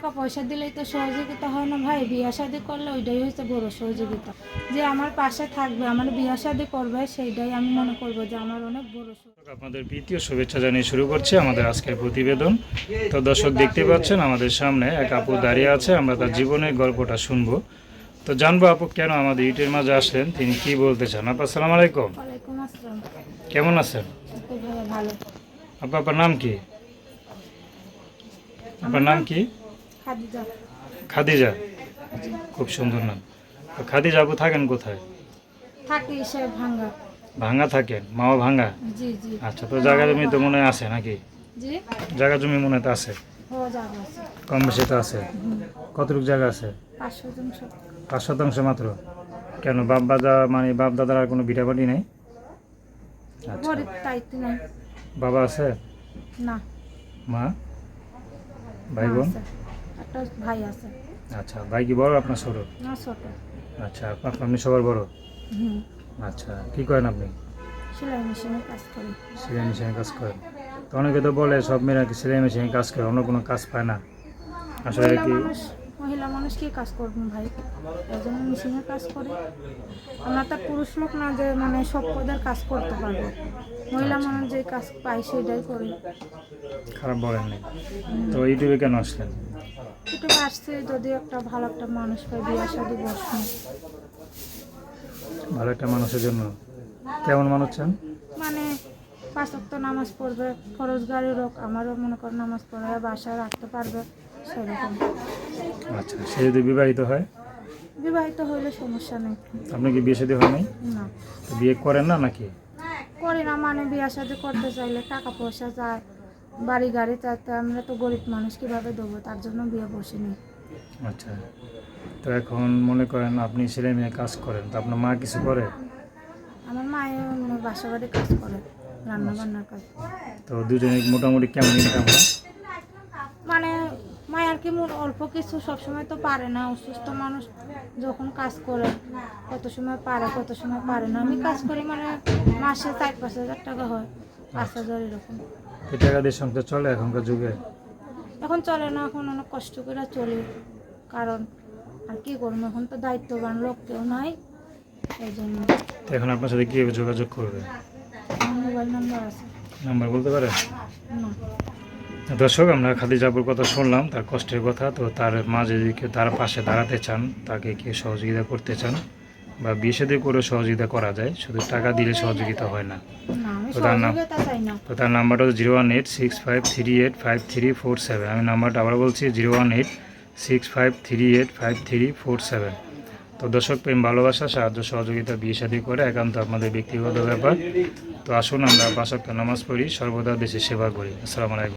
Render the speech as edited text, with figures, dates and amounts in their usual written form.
টাকা পয়সা দিলেই তো সহযোগিতা হয় না ভাই, বিয়ে শাদী করলে ওইটাই হচ্ছে বড় সহযোগিতা। যে আমার পাশে থাকবে, আমার বিয়ে শাদী করবে, সেইটাই আমি মনে করবো যে আমার অনেক বড় আপনাদের প্রীতীয় শুভেচ্ছা জানিয়ে শুরু করছি আমাদের আজকের প্রতিবেদন। তো দর্শক দেখতে পাচ্ছেন আমাদের সামনে এক আপু দাঁড়িয়ে আছে, আমরা তার জীবনের গল্পটা শুনবো। তো জানবো আপু কেন আমাদের ইউটিউবের মাঝে আসলেন, তিনি কি বলতে চান। আপু আসসালামু আলাইকুম, ওয়ালাইকুম আসসালাম। কেমন আছেন? তো ভাইয়া ভালো। আপু আপনার নাম কি? আপনার নাম কি? খাদিজা। খাদিজা, খুব সুন্দর নাম। তো খাদিজা আপু থাকেন কোথায়? থাকি সে ভাঙ্গা। ভাঙ্গা থাকেন, মাও ভাঙ্গা? জি জি। আচ্ছা, তো জায়গা জমি তো মনে হয় আছে নাকি? জি। জায়গা জমি মনে হয় তো আছে, ও জায়গা আছে। কম বেশি তো আছে। কতটুকু জায়গা আছে? 500 5 শতাংশ মাত্র? কেন বাপ দাদা মানে বাপ দাদার আর কোনো ভিটা বাড়ি নেই? আচ্ছা, গরিব দায়িত্ব নাই। বাবা আছে? না। মা, ভাই মা বোন? আছে, একটা ভাই আছে। আচ্ছা, ভাই কি বড় আপনার ছোট? না, ছোট। আচ্ছা, আপনি সবার বড়? হুম। আচ্ছা, কি করেন আপনি? সেলাই মেশিনে কাজ করি। সেলাই মেশিনে কাজ করেন? তো অনেকে তো বলে সব মেয়েরা কি সেলাই মেশিনে কাজ করে, অন্য কোনো কাজ পায় না, আসলে কি? মহিলা মানুষ কি কাজ করবো ভাই, এই জন্য মেশিনে কাজ করে। আমরা তো পুরুষ লোক না যে মানে সব পদের কাজ করতে পারবো। মহিলা আচ্ছা, মানুষ যে কাজ পায় সেটাই করি। খারাপ বলেন নাই। তো ইউটিউবে কেন আসলেন? ইউটিউবে আসছে যদি একটা ভালো একটা মানুষ পাই, বিয়ে শাদী বসবো। ভালো একটা মানুষের জন্য? কেমন মানুষ চান? মানে 5 ওয়াক্ত নামাজ পড়বে, ফরজগারি লোক, আমারও মনে কর নামাজ পড়ে বাসায় রাখতে পারবে সেরকম। আচ্ছা, সে যদি বিবাহিত হয়? বিবাহিত হইলে সমস্যা নেই। আপনি কি বিয়ে শাদী হয় নাই? না, তো বিয়ে করেন না নাকি? করি না। মানে বিয়ে শাদী করতে চাইলে টাকা পয়সা চায়, বাড়ি গাড়ি চাইতে, আমরা তো গরিব মানুষ কিভাবে দেবো, তার জন্য বিয়ে বসিনি। আচ্ছা, তো এখন মনে করেন আপনি ছেলে মেয়ে কাজ করেন, তো আপনার মা কিছু করে? আমার মায়ের বাসা বাড়ি কাজ করে, রান্না বান্নার কাজ। তো দুজনে মোটামুটি কেমন ইনকাম হয়? মানে মায় আর কি অল্প কিছু, সবসময় তো পারে না, অসুস্থ মানুষ যখন কাজ করে কত সময় পারে কত সময় পারে না। আমি কাজ করি মানে মাসে 4-5 হাজার টাকা হয়, 5,000 এরকম। এই টাকা দিয়ে সংসার চলে এখনকার যুগে? এখন চলে না, এখন অনেক কষ্ট করে চলি, কারণ আর কি করবো, এখন তো দায়িত্ববান লোক কেউ নাই, এই জন্য। তো এখন আপনার সাথে কীভাবে যোগাযোগ করবে? আমার মোবাইল নাম্বার আছে। নাম্বার বলতে পারেন? না। দর্শক, আমরা খাদিজাপুর কথা শুনলাম, তার কষ্টের কথা। তো তার মাঝে যদি কেউ তার পাশে দাঁড়াতে চান, তাকে কেউ সহযোগিতা করতে চান বা বিয়ে শাদী করে সহযোগিতা করা যায়, শুধু টাকা দিলে সহযোগিতা হয় না। না, আমি তো তার নাম, সহযোগিতা চাই না। তো তার নাম্বারটা হচ্ছে 01865385347। আমি নাম্বারটা আবার বলছি 01865385347। তো দর্শক, প্রেম ভালোবাসা সাহায্য সহযোগিতা বিয়ে শাদী করে একান্ত আপনাদের ব্যক্তিগত ব্যাপার। তো আসুন আমরা 5 ওয়াক্ত নামাজ পড়ি, সর্বদা দেশের সেবা করি। আসসালামু আলাইকুম।